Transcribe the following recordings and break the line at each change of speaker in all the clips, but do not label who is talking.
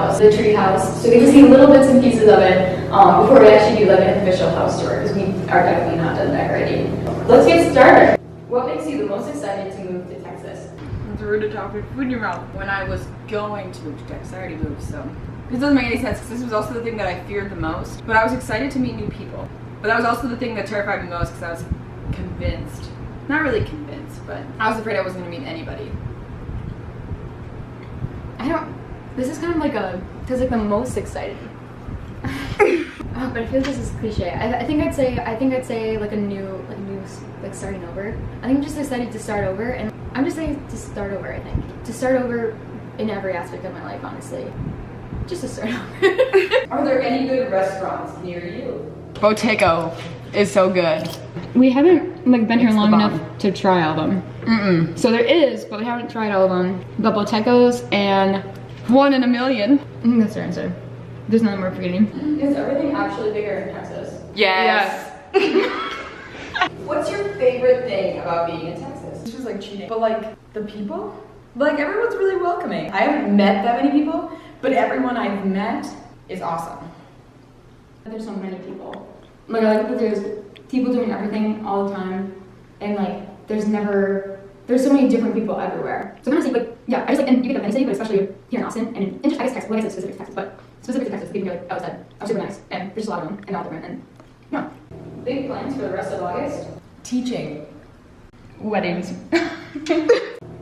house, the tree house. So we get to see little bits and pieces of it before we actually do like an official house tour, because we are definitely not done decorating. Let's get started. What makes you the most excited to move to Texas?
It's rude to talk with food in your mouth. When I was going to move to Texas, I already moved, so this doesn't make any sense because this was also the thing that I feared the most. But I was excited to meet new people. But that was also the thing that terrified me most because I was convinced, not really convinced, but I was afraid I wasn't going to meet anybody.
This is kind of like feels like the most excited. But I feel like this is cliche. I think I'd say like starting over. I think I'm just excited to start over, and I'm just saying to start over. I think to start over in every aspect of my life, honestly. Just to start over.
Are there any good restaurants near you?
Boteco is so good.
We haven't been here long enough to try all of them. So there is, but we haven't tried all of them. But Boteco's and
One in a million.
I think that's our answer. There's nothing we're forgetting.
Is everything actually bigger in Texas?
Yes.
What's your favorite thing about being in Texas?
This was like cheating. But like the people? Like everyone's really welcoming. I haven't met that many people, but everyone I've met is awesome.
There's so many people. Like I like that there's people doing everything all the time, and like there's so many different people everywhere. So kind of like, yeah, I just like, and you get up any city, but especially here in Austin, and just I guess Texas, well I guess it's specific to Texas, but specific to Texas, people here like, are super nice, and there's just a lot of them, and they're all different, and yeah.
Big plans for the rest of August?
Teaching.
Weddings.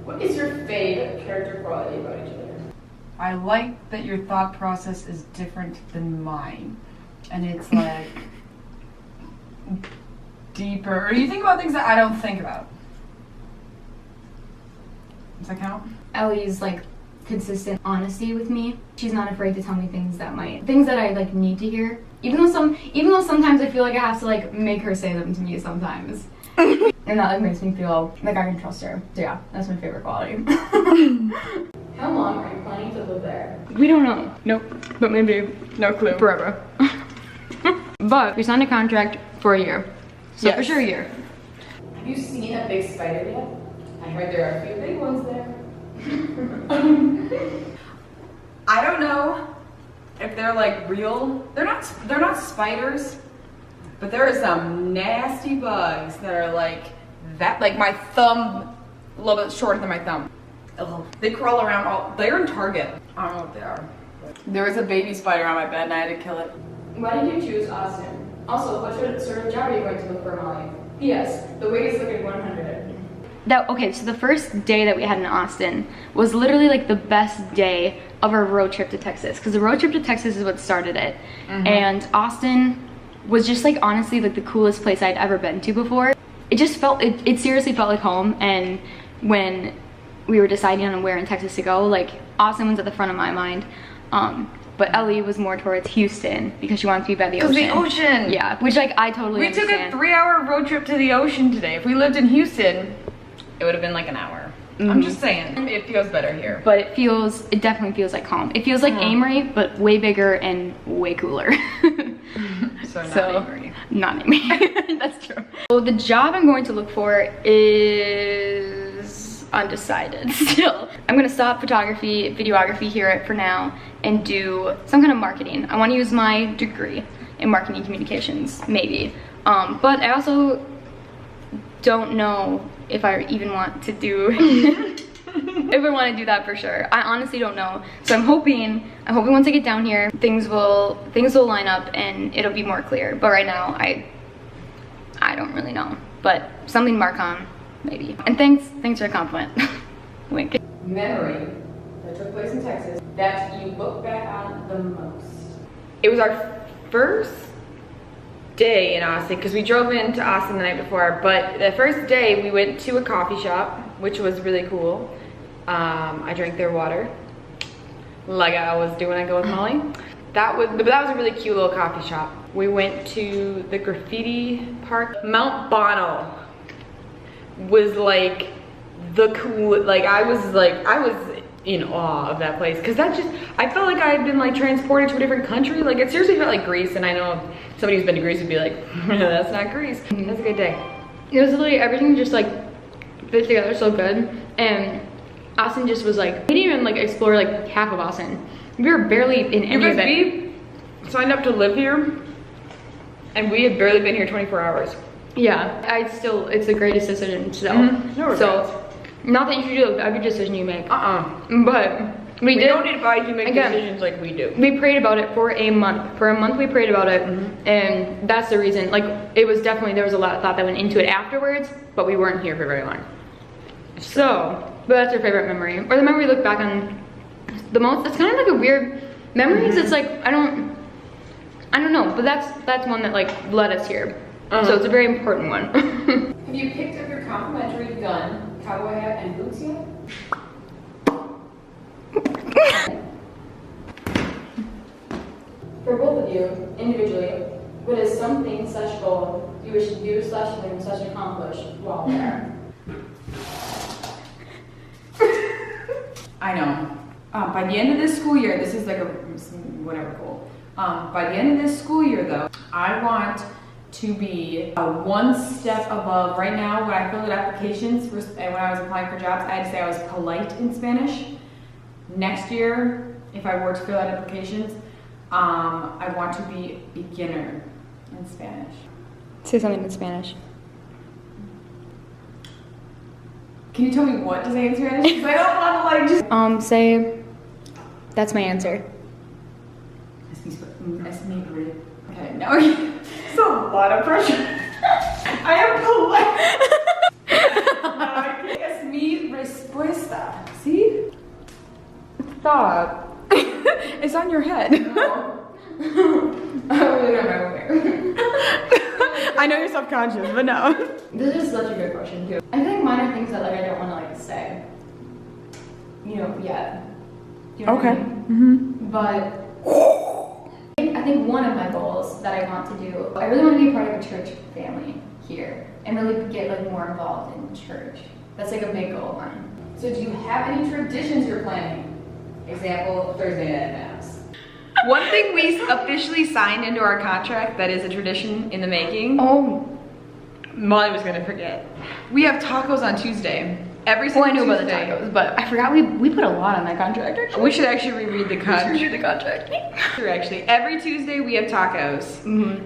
What is your favorite character quality about each other?
I like that your thought process is different than mine. And it's like deeper. Or you think about things that I don't think about. Does that count?
Ellie's like consistent honesty with me. She's not afraid to tell me things that I like need to hear. Even though sometimes I feel like I have to like make her say them to me sometimes. And that like makes me feel like I can trust her. So yeah, that's my favorite quality.
How long are you planning to live there?
We don't know.
Nope. But maybe no clue.
Forever. But we signed a contract for a year. So
Yes.
for sure a year.
Have you seen a big spider yet? I heard there are a few big ones there.
I don't know if they're like real. They're not spiders, but there are some nasty bugs that are like that, like my thumb, a little bit shorter than my thumb. Ugh. They crawl around they're in Target. I don't know what they are.
There was a baby spider on my bed and I had to kill it.
Why did you choose Austin? Also, what sort of job are you going to look for, Molly? P.S. The wait is looking 100.
Okay, so the first day that we had in Austin was literally like the best day of our road trip to Texas, because the road trip to Texas is what started it. And Austin was just like honestly like the coolest place I'd ever been to before. It just felt, it seriously felt like home. And when we were deciding on where in Texas to go, like Austin was at the front of my mind. But Ellie was more towards Houston because she wanted to be by the ocean.
The ocean!
Yeah, which like I totally understand.
We took a 3-hour road trip to the ocean today. If we lived in Houston, it would have been like an hour. I'm just saying, it feels better here.
But it definitely feels like home. It feels like Amory, but way bigger and way cooler.
So not Amory.
Not Amory. That's true. So the job I'm going to look for is undecided still. I'm gonna stop photography, videography here for now and do some kind of marketing. I want to use my degree in marketing communications, maybe. But I also don't know if I even want to do if I want to do that for sure. I honestly don't know. So I'm hoping once I get down here, things will line up and it'll be more clear. But right now, I don't really know. But something to mark on, maybe. And thanks for the compliment. Wink.
Memory that took place in Texas that you look back on the most.
It was our first day in Austin because we drove into Austin the night before, but the first day we went to a coffee shop, which was really cool. I drank their water like I always do when I go with Molly. That was a really cute little coffee shop. We went to the graffiti park. Mount Bono was like the cool, like I was in awe of that place because I felt like I had been like transported to a different country. Like it seriously felt like Greece, and I know somebody who's been to Greece would be like, that's not Greece. That's a good day.
It was literally everything just like fit together so good, and Austin just was like, we didn't even like explore like half of Austin. We were barely in any of it.
we signed up to live here, and we had barely been here 24 hours.
Yeah, it's the greatest decision. So,
No regrets.
so not that you should do every decision you make, but we
We
did.
don't advise you make
Again,
decisions like we do.
We prayed about it for a month. For a month we prayed about it, and that's the reason. Like, it was definitely, there was a lot of thought that went into it afterwards, but we weren't here for very long. So, but that's your favorite memory, or the memory you look back on the most. It's kind of like a weird memories. It's like I don't know, but that's one that like led us here. So it's a very important one.
Have you picked up your complimentary gun, cowboy hat, and boots yet? For both of you, individually, what is something / goal you wish to do / learn / accomplish while there?
I know. By the end of this school year, this is like a whatever goal. By the end of this school year, though, I want to be one step above. Right now, when I filled out applications and when I was applying for jobs, I had to say I was polite in Spanish. Next year, if I were to fill out applications, I want to be beginner in Spanish.
Say something in Spanish.
Can you tell me what to say in Spanish? 'Cause I don't want to like just.
Say, that's my answer.
Okay, now it's a lot of pressure. I am polite. Es mi respuesta. See? Stop. It's on your head. I know you're subconscious, but no.
This is such a good question too. I think mine are things that like I don't want to like say, you know, yet. You know what I mean? But I think one of my goals that I want to do, I really want to be part of a church family here and really get like more involved in church. That's like a big goal of mine. So do you have any traditions you're planning? Example, Thursday night mass.
One thing we officially signed into our contract that is a tradition in the making.
Oh,
Molly was gonna forget. We have tacos on Tuesday. Every
well,
single
I knew about the
Tuesday.
tacos, but I forgot we put a lot on that contract. Actually,
We should actually reread the contract.
the contract.
Actually, every Tuesday we have tacos.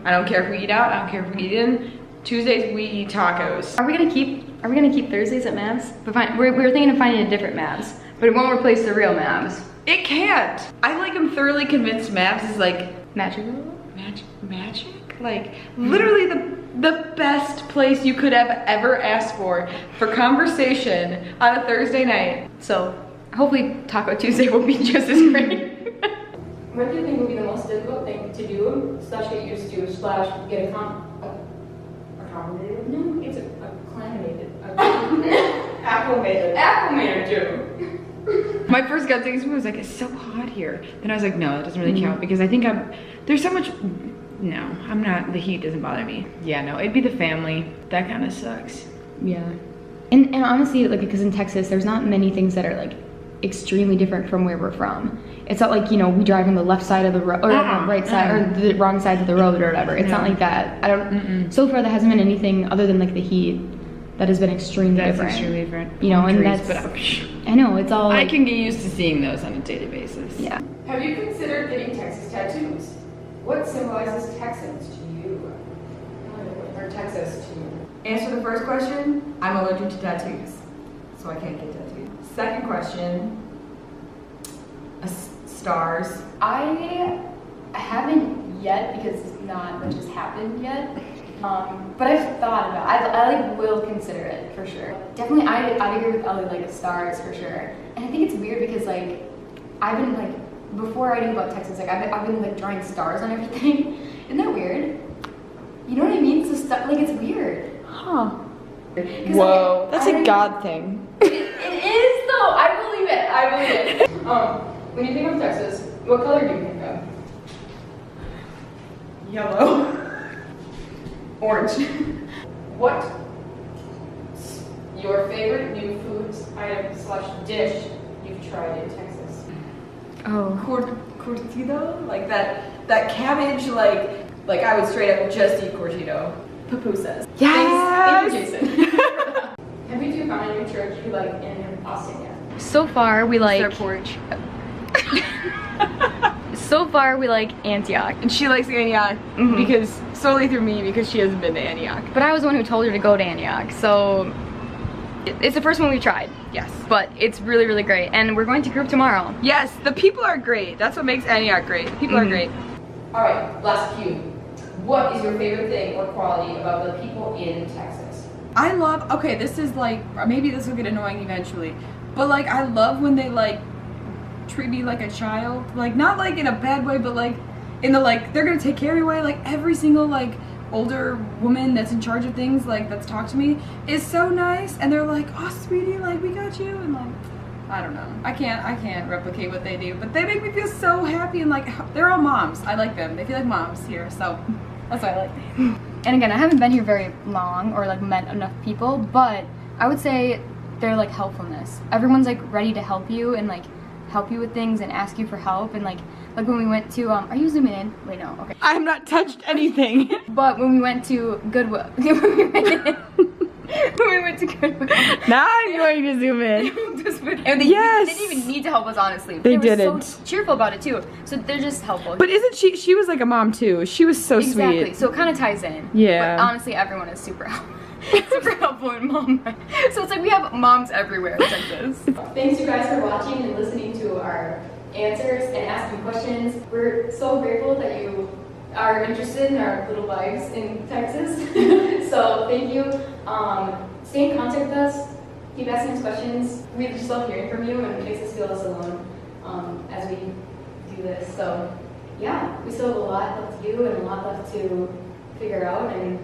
I don't care if we eat out. I don't care if we eat in. Tuesdays we eat tacos.
Are we gonna keep Thursdays at Mavs? But fine, we're thinking of finding a different Mavs, but it won't replace the real Mavs.
It can't. I like am thoroughly convinced Mavs is like
Magical.
magic. Like literally the best place you could have ever asked for conversation on a Thursday night.
So hopefully Taco Tuesday will be just as great.
What do you think would be the most difficult thing to do / get used to / get accommodated? No, it's acclimated. Acclimated to.
My first gut thing was like, it's so hot here. Then I was like, no, that doesn't really count because I think there's so much, no, I'm not, the heat doesn't bother me. Yeah, no, it'd be the family. That kind of sucks.
Yeah. And honestly, like, because in Texas, there's not many things that are like extremely different from where we're from. It's not like, you know, we drive on the left side of the road or the right side or the wrong side of the road or whatever. It's not like that. I don't, so far there hasn't been anything other than like the heat that has been extremely different.
Extremely different.
You know, and
Trees,
that's, I know, it's all
I
like,
can get used to seeing those on a daily basis.
yeah.
Have you considered getting Texas tattoos? What symbolizes Texans to you? Or Texas to you?
Answer the first question, I'm allergic to tattoos, so I can't get tattoos. Second question, stars.
I haven't yet because not much has happened yet. But I've thought about it. I like will consider it for sure. Definitely, I agree with Ellie, like stars for sure. And I think it's weird because like I've been like before I knew about Texas, like I've been like drawing stars on everything. Isn't that weird? You know what I mean? So stuff like it's weird.
Huh.
'Cause,
Whoa,
like,
that's
I-
a God thing.
It is though. I believe it. I believe it. When you think of Texas, what color do you think of?
Yellow.
Orange. What your favorite new foods item / dish you've tried in Texas?
Oh.
Curtido? Like that cabbage, like I would straight up just eat curtido.
Pupusas.
Yes!
Thanks, Jason. Have you two found a new church you like in Austin yet?
So far, we like.
Their porch.
So far, we like Antioch.
And she likes Antioch because solely through me, because she hasn't been to Antioch.
But I was the one who told her to go to Antioch, so it's the first one we tried.
Yes.
But it's really, really great. And we're going to group tomorrow.
Yes, the people are great. That's what makes Antioch great. The people are great.
All right, last cue. What is your favorite thing or quality about the people in Texas?
I love, okay, this is like, maybe this will get annoying eventually, but like I love when they like treat me like a child, like not like in a bad way, but like in the like they're gonna take care of me way. Like every single like older woman that's in charge of things, like that's talked to me, is so nice, and they're like, oh sweetie, like we got you, and like I don't know, I can't replicate what they do, but they make me feel so happy, and like they're all moms. I like them. They feel like moms here, so that's why I like them.
And again, I haven't been here very long or like met enough people, but I would say they're like helpfulness. Everyone's like ready to help you and like help you with things and ask you for help, and like when we went to are you zooming in? Wait, no, okay.
I have not touched anything.
But when we went to Goodwill, when we went to Goodwill.
Now I'm going to zoom in.
And they
Yes.
didn't even need to help us, honestly.
They
were
didn't.
so cheerful about it too. So they're just helpful.
But isn't she was like a mom too. She was so
exactly.
sweet.
So it kind of ties in.
Yeah.
But honestly, everyone is super helpful. Super helpful in mom. So it's like we have moms everywhere in Texas.
Thanks you guys for watching and listening to our answers and asking questions. We're so grateful that you are interested in our little lives in Texas. So thank you. Stay in contact with us. Keep asking us questions. We just love hearing from you, and it makes us feel less alone as we do this. So yeah, we still have a lot left to do and a lot left to figure out, and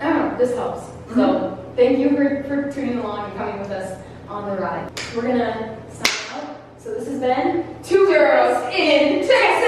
I don't know, this helps. So thank you for tuning along and coming with us on the ride. We're gonna sign out. So this has been Two Girls in Texas.